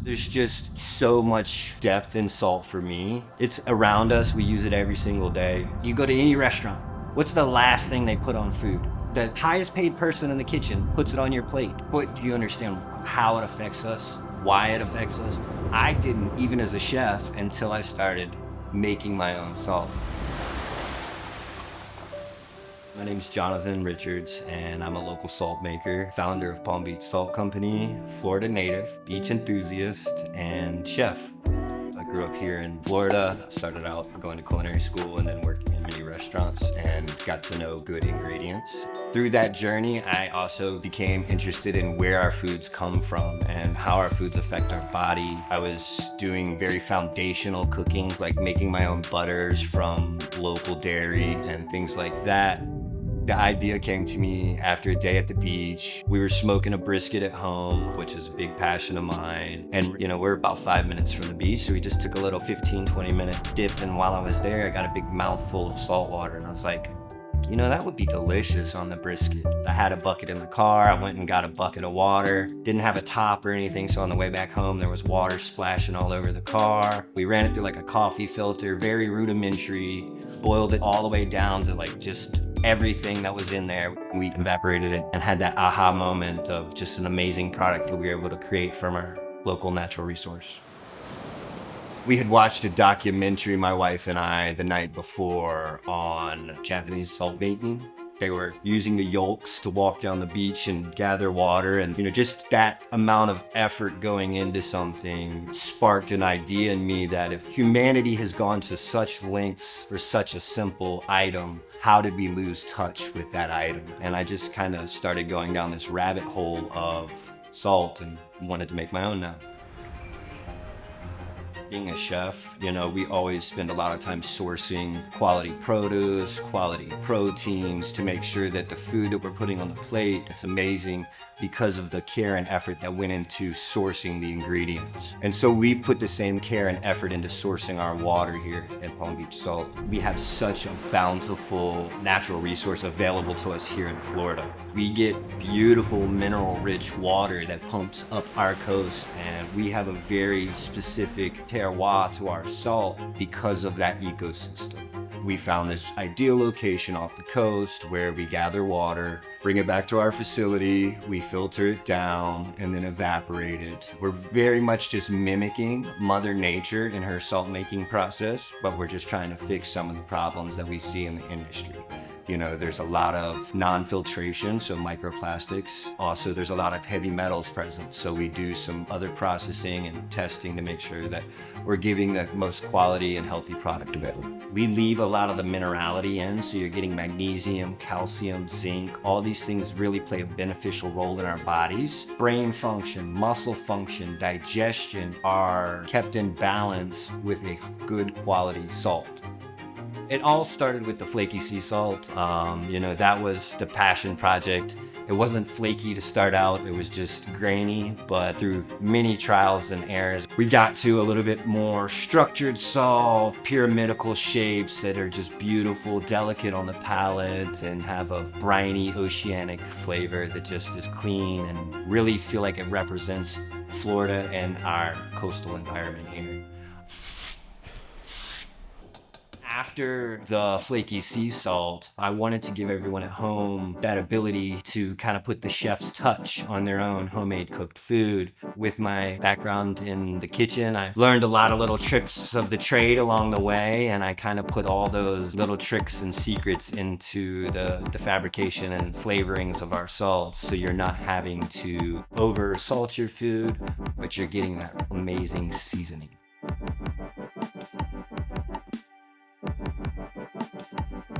There's just so much depth in salt for me. It's around us. We use it every single day. You go to any restaurant, what's the last thing they put on food? The highest paid person in the kitchen puts it on your plate. But do you understand how it affects us? Why it affects us? I didn't, even as a chef, until I started making my own salt. My name's Jonathan Richards, and I'm a local salt maker, founder of Palm Beach Salt Company, Florida native, beach enthusiast, and chef. I grew up here in Florida, started out going to culinary school and then working in many restaurants and got to know good ingredients. Through that journey, I also became interested in where our foods come from and how our foods affect our body. I was doing very foundational cooking, like making my own butters from local dairy and things like that. The idea came to me after a day at the beach. We were smoking a brisket at home, which is a big passion of mine. And we're about 5 minutes from the beach, so we just took a little 15-20 minute dip. And while I was there, I got a big mouthful of salt water. And I was like, that would be delicious on the brisket. I had a bucket in the car. I went and got a bucket of water. Didn't have a top or anything, so on the way back home, there was water splashing all over the car. We ran it through like a coffee filter, very rudimentary, boiled it all the way down to like just everything that was in there. We evaporated it and had that aha moment of just an amazing product that we were able to create from our local natural resource. We had watched a documentary, my wife and I, the night before on Japanese salt making. They were using the yolks to walk down the beach and gather water, and just that amount of effort going into something sparked an idea in me that if humanity has gone to such lengths for such a simple item, how did we lose touch with that item? And I just kind of started going down this rabbit hole of salt and wanted to make my own now. Being a chef, we always spend a lot of time sourcing quality produce, quality proteins to make sure that the food that we're putting on the plate, it's amazing because of the care and effort that went into sourcing the ingredients. And so we put the same care and effort into sourcing our water here at Palm Beach Salt. We have such a bountiful natural resource available to us here in Florida. We get beautiful mineral-rich water that pumps up our coast, and we have a very specific terroir to our salt because of that ecosystem. We found this ideal location off the coast where we gather water, bring it back to our facility, we filter it down, and then evaporate it. We're very much just mimicking Mother Nature in her salt making process, but we're just trying to fix some of the problems that we see in the industry. There's a lot of non-filtration, so microplastics. Also, there's a lot of heavy metals present, so we do some other processing and testing to make sure that we're giving the most quality and healthy product available. We leave a lot of the minerality in, so you're getting magnesium, calcium, zinc. All these things really play a beneficial role in our bodies. Brain function, muscle function, digestion are kept in balance with a good quality salt. It all started with the flaky sea salt. That was the passion project. It wasn't flaky to start out, it was just grainy, but through many trials and errors, we got to a little bit more structured salt, pyramidical shapes that are just beautiful, delicate on the palate, and have a briny, oceanic flavor that just is clean and really feel like it represents Florida and our coastal environment here. After the flaky sea salt, I wanted to give everyone at home that ability to kind of put the chef's touch on their own homemade cooked food. With my background in the kitchen, I learned a lot of little tricks of the trade along the way, and I kind of put all those little tricks and secrets into the fabrication and flavorings of our salts, so you're not having to over salt your food, but you're getting that amazing seasoning.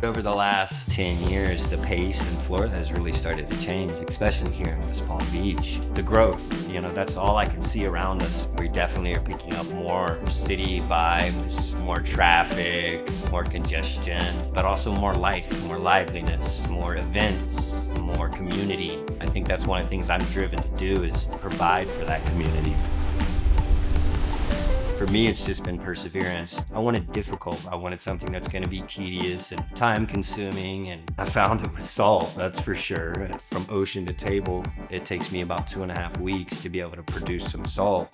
Over the last 10 years, the pace in Florida has really started to change, especially here in West Palm Beach. The growth, that's all I can see around us. We definitely are picking up more city vibes, more traffic, more congestion, but also more life, more liveliness, more events, more community. I think that's one of the things I'm driven to do is provide for that community. For me, it's just been perseverance. I wanted difficult. I wanted something that's going to be tedious and time consuming. And I found it with salt, that's for sure. From ocean to table, it takes me about 2.5 weeks to be able to produce some salt.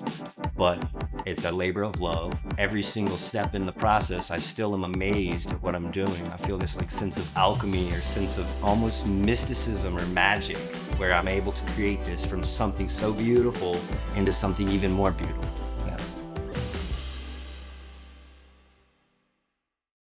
But it's a labor of love. Every single step in the process, I still am amazed at what I'm doing. I feel this like sense of alchemy or sense of almost mysticism or magic, where I'm able to create this from something so beautiful into something even more beautiful.